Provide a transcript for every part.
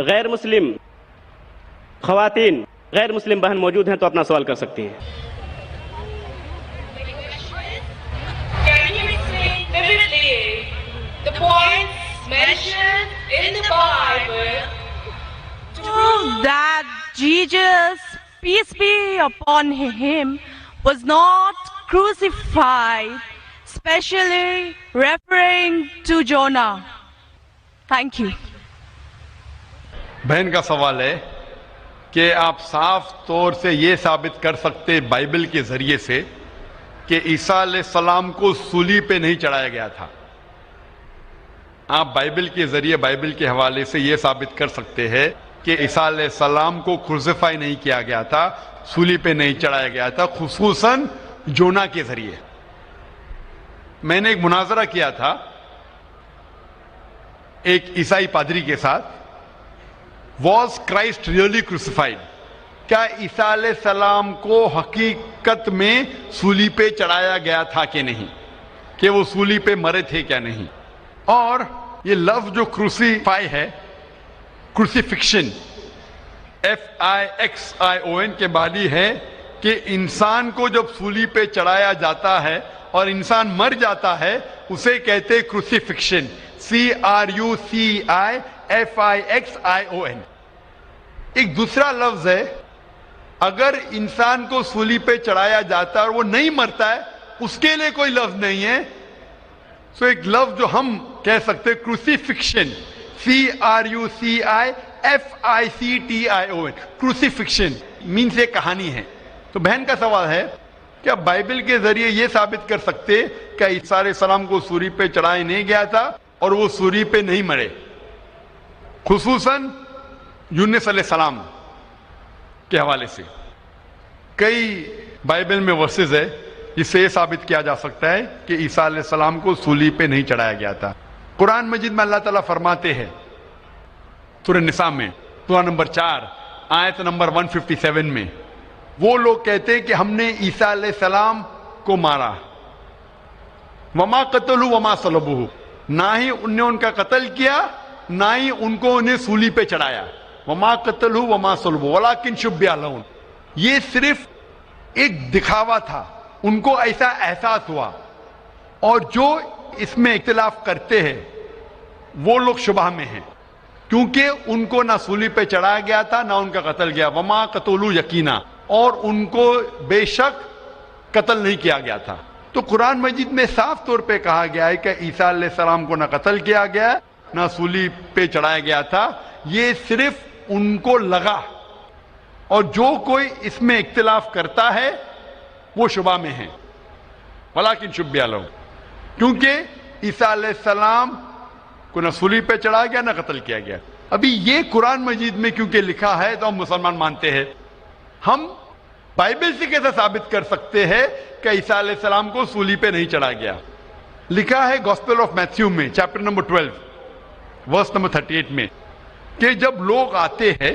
غیر مسلم خواتین غیر مسلم بہن موجود ہیں تو اپنا سوال کر سکتی ہیں. Can you explain vividly the points mentioned in the Bible to prove that Jesus, peace be upon him, was not crucified, especially referring to Jonah? Thank you. بہن کا سوال ہے کہ آپ صاف طور سے یہ ثابت کر سکتے بائبل کے ذریعے سے کہ عیسیٰ علیہ السلام کو صلیب پہ نہیں چڑھایا گیا تھا. آپ بائبل کے ذریعے بائبل کے حوالے سے یہ ثابت کر سکتے ہیں کہ عیسیٰ علیہ السلام کو کروسیفائی نہیں کیا گیا تھا, صلیب پہ نہیں چڑھایا گیا تھا, خصوصاً جونا کے ذریعے. میں نے ایک مناظرہ کیا تھا ایک عیسائی پادری کے ساتھ. Was Christ really crucified? کیا عیسیٰ علیہ السلام کو حقیقت میں صلیب پہ چڑھایا گیا تھا کہ نہیں, کہ وہ صلیب پہ مرے تھے کیا نہیں. اور یہ لفظ جو کروسیفائی ہے, کروسیفکشن, FIXION کے بعد ہے کہ انسان کو جب صلیب پہ چڑھایا جاتا ہے اور انسان مر جاتا ہے اسے کہتے کروسیفکشن, CRUCIFIXION. ایک دوسرا لفظ ہے اگر انسان کو صلیب پہ چڑھایا جاتا ہے اور وہ نہیں مرتا ہے, اس کے لیے کوئی لفظ نہیں ہے. سو ایک لفظ جو ہم کہہ سکتے کروسیفکشن, CRUCIFICTION, کروسیفکشن مینس ایک کہانی ہے. تو بہن کا سوال ہے کہ آپ بائبل کے ذریعے یہ ثابت کر سکتے کہ عیسیٰ علیہ السلام کو صلیب پہ چڑھایا نہیں گیا تھا اور وہ صلیب پہ نہیں مرے, خصوصاً یونس علیہ السلام کے حوالے سے. کئی بائبل میں ورسز ہے جس سے یہ ثابت کیا جا سکتا ہے کہ عیسیٰ علیہ السلام کو صلیب پہ نہیں چڑھایا گیا تھا. قرآن مجید میں اللہ تعالیٰ فرماتے ہیں سورہ نساء میں سورہ نمبر 4 آیت نمبر 157 میں, وہ لوگ کہتے ہیں کہ ہم نے عیسیٰ علیہ السلام کو مارا, وما قتلوا وما صلبوہ, نہ ہی انہوں نے ان کا قتل کیا نہ ہی ان کو انہیں صلیب پہ چڑھایا. وما قتلوا وما صلبوہ ولکن شبہ لہم, یہ صرف ایک دکھاوا تھا, ان کو ایسا احساس ہوا. اور جو اس میں اختلاف کرتے ہیں وہ لوگ شبہ میں ہیں, کیونکہ ان کو نہ صلیب پہ چڑھایا گیا تھا نہ ان کا قتل کیا. وما قتلوا یقینا, اور ان کو بے شک قتل نہیں کیا گیا تھا. تو قرآن مجید میں صاف طور پہ کہا گیا ہے کہ عیسیٰ علیہ السلام کو نہ قتل کیا گیا نہ صلیب پہ چڑھایا گیا تھا, یہ صرف ان کو لگا. اور جو کوئی اس میں اختلاف کرتا ہے وہ شبہ میں ہے, ولکن شبہ لہم, کیونکہ عیسیٰ علیہ السلام کو نہ صلیب پہ چڑھایا گیا نہ قتل کیا گیا. ابھی یہ قرآن مجید میں کیونکہ لکھا ہے تو ہم مسلمان مانتے ہیں. ہم بائبل سے کیسے ثابت کر سکتے ہیں کہ عیسیٰ علیہ السلام کو صلیب پہ نہیں چڑھایا گیا؟ لکھا ہے گوسپل آف میتھیو میں چیپٹر نمبر 12 ورس نمبر 38 میں کہ جب لوگ آتے ہیں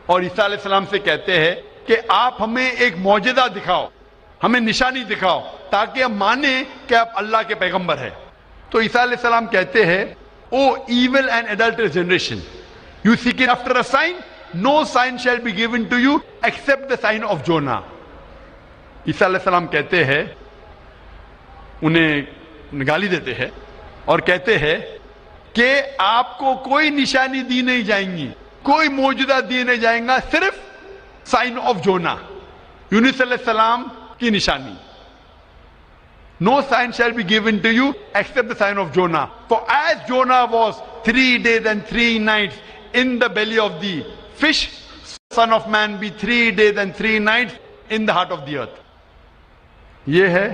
اور عیسیٰ علیہ السلام سے کہتے ہیں کہ آپ ہمیں ایک معجزہ دکھاؤ, ہمیں نشانی دکھاؤ تاکہ ہم مانیں کہ آپ اللہ کے پیغمبر ہیں, تو عیسیٰ علیہ السلام کہتے ہیں O evil and adulterous generation, you seek it after a sign, no sign shall be given to you except the sign of Jonah. عیسیٰ علیہ السلام کہتے ہیں, انہیں گالی دیتے ہیں اور کہتے ہیں کہ آپ کو کوئی نشانی دی نہیں جائیں گی, کوئی معجزہ دی نہیں جائیں گا, صرف سائن آف جونا, یونس علیہ السلام کی نشانی. No sign shall be given to you except the sign of Jonah. For as Jonah was 3 days and 3 nights in the belly of the fish, Son of Man be 3 days and 3 nights in the heart of the earth. یہ ہے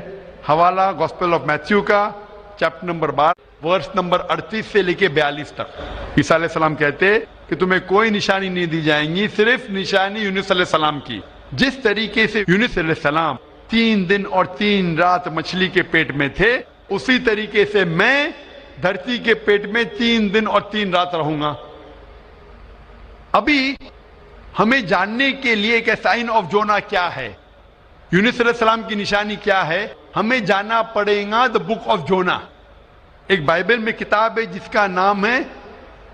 حوالہ gospel of Matthew کا chapter number 12 verse number 38 سے لے کے 42 تک. عیسیٰ علیہ السلام کہتے کہ تمہیں کوئی نشانی نہیں دی جائیں گی, صرف نشانی یونس علیہ السلام کی. جس طریقے سے یونس علیہ السلام 3 دن اور 3 رات مچھلی کے پیٹ میں تھے, اسی طریقے سے میں دھرتی کے پیٹ میں 3 دن اور 3 رات رہوں گا. ابھی ہمیں جاننے کے لیے کہ سائن آف جونا کیا ہے, یونس علیہ السلام کی نشانی کیا ہے, ہمیں جانا پڑے گا دا بک آف جونا. ایک بائبل میں کتاب ہے جس کا نام ہے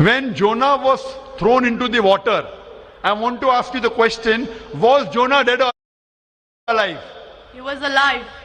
when Jonah was thrown into the water, I want to ask you the question, was Jonah dead or alive? He was alive.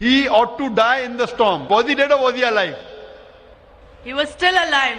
He ought to die in the storm. Was he dead or was he alive? He was still alive.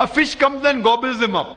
A fish comes and gobbles him up.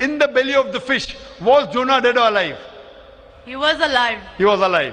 In the belly of the fish, was Jonah dead or alive? He was alive. He was alive.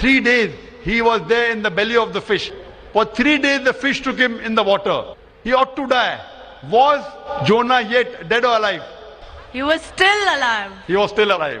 3 days, he was there in the belly of the fish. For 3 days the fish took him in the water. He ought to die. Was Jonah yet dead or alive? He was still alive. He was still alive.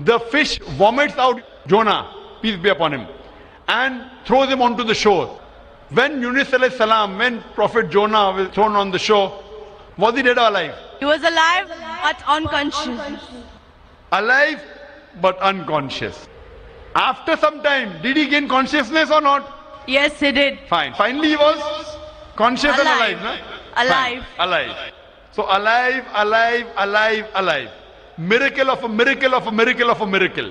The fish vomits out Jonah, peace be upon him, and throws him onto the shore. When Yunus alayhi salam, when Prophet Jonah was thrown on the shore, was he dead or alive? He was alive but unconscious. Alive but unconscious. After some time, did he gain consciousness or not? Yes, he did. Fine. Finally he was conscious and alive, no? Alive. Fine. Alive. So alive, alive, alive, alive. Miracle of a miracle of a miracle of a miracle.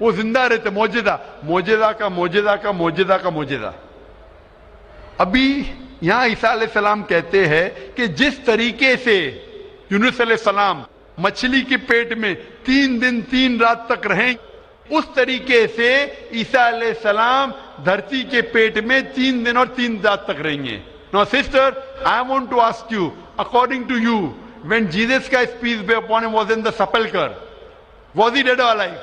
وہ زندہ رہتے. موجزہ, موجزہ کا موجزہ کا موجزہ کا موجزہ. ابھی یہاں عیسیٰ علیہ السلام کہتے ہیں کہ جس طریقے سے یونس علیہ السلام مچھلی کے پیٹ میں 3 دن 3 رات تک رہیں, اس طریقے سے عیسیٰ علیہ السلام دھرتی کے پیٹ میں 3 دن اور 3 رات تک رہیں گے. Now sister, I want to ask you, according to you, when Jesus Christ, peace be upon him, was in the sepulchre, was he dead or alive?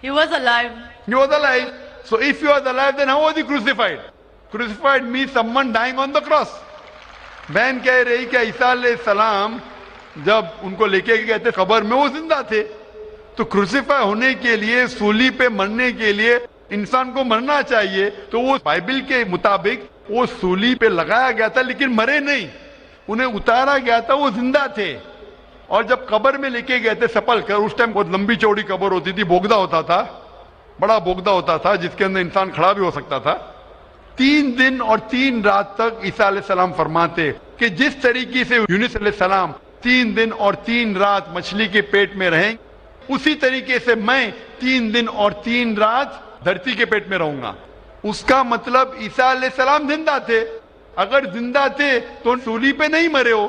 He was alive. He was alive. So if he was alive, then how was he crucified? Crucified means someone dying on the cross. بہن کہہ رہی کہ عیسیٰ علیہ السلام جب ان کو لے کے گئے تھے قبر میں, وہ زندہ تھے. تو کروسیفائی ہونے کے لیے, سولی پہ مرنے کے لیے انسان کو مرنا چاہیے. تو وہ بائبل کے مطابق وہ سولی پہ لگایا گیا تھا لیکن مرے نہیں, انہیں اتارا گیا تھا, وہ زندہ تھے. اور جب قبر میں لے کے گئے تھے سپلکر, اس ٹائم بہت لمبی چوڑی قبر ہوتی تھی, بوگدا ہوتا تھا, بڑا بوگدا ہوتا تھا جس کے اندر انسان کھڑا بھی ہو سکتا تھا. 3 دن اور 3 رات تک عیسیٰ علیہ السلام فرماتے کہ جس طریقے سے یونس علیہ السلام 3 دن اور 3 رات مچھلی کے پیٹ میں رہیں, اسی طریقے سے میں 3 دن اور 3 رات دھرتی کے پیٹ میں رہوں گا. اس کا مطلب عیسیٰ علیہ السلام زندہ تھے. اگر زندہ تھے تو سولی پہ نہیں مرے ہو.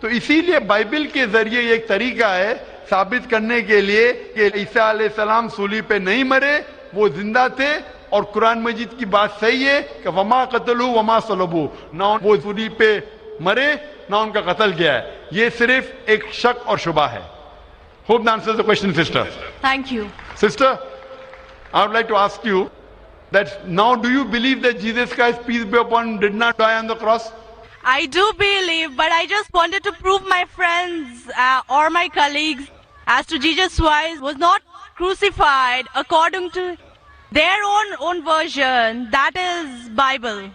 تو اسی لیے بائبل کے ذریعے یہ ایک طریقہ ہے ثابت کرنے کے لیے کہ عیسیٰ علیہ السلام سولی پہ نہیں مرے, وہ زندہ تھے. اور قرآن مجید کی بات صحیح ہے کہ وما قتلوا وما صلبوا, نہ وہ سولی پہ مرے نہ ان کا قتل کیا ہے. یہ صرف ایک شک اور شبہ ہے. Hope that answers the question, sister. Thank you. Sister, I would like to ask you that now do you believe that Jesus Christ, peace be upon him, did not die on the cross? I do believe, but I just wanted to prove my friends or my colleagues as to Jesus Christ was not crucified according to their own version. That is Bible.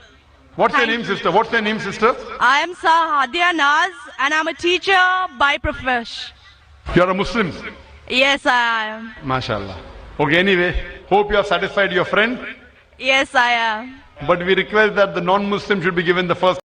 What's your Thank name, you. sister? What's your name, sister? I am Sahadia Naz and I'm a teacher by profession. You're a Muslim. Yes, I am. MashaAllah. Okay, anyway, hope you have satisfied your friend. Yes, I am. But we request that the non-Muslim should be given the first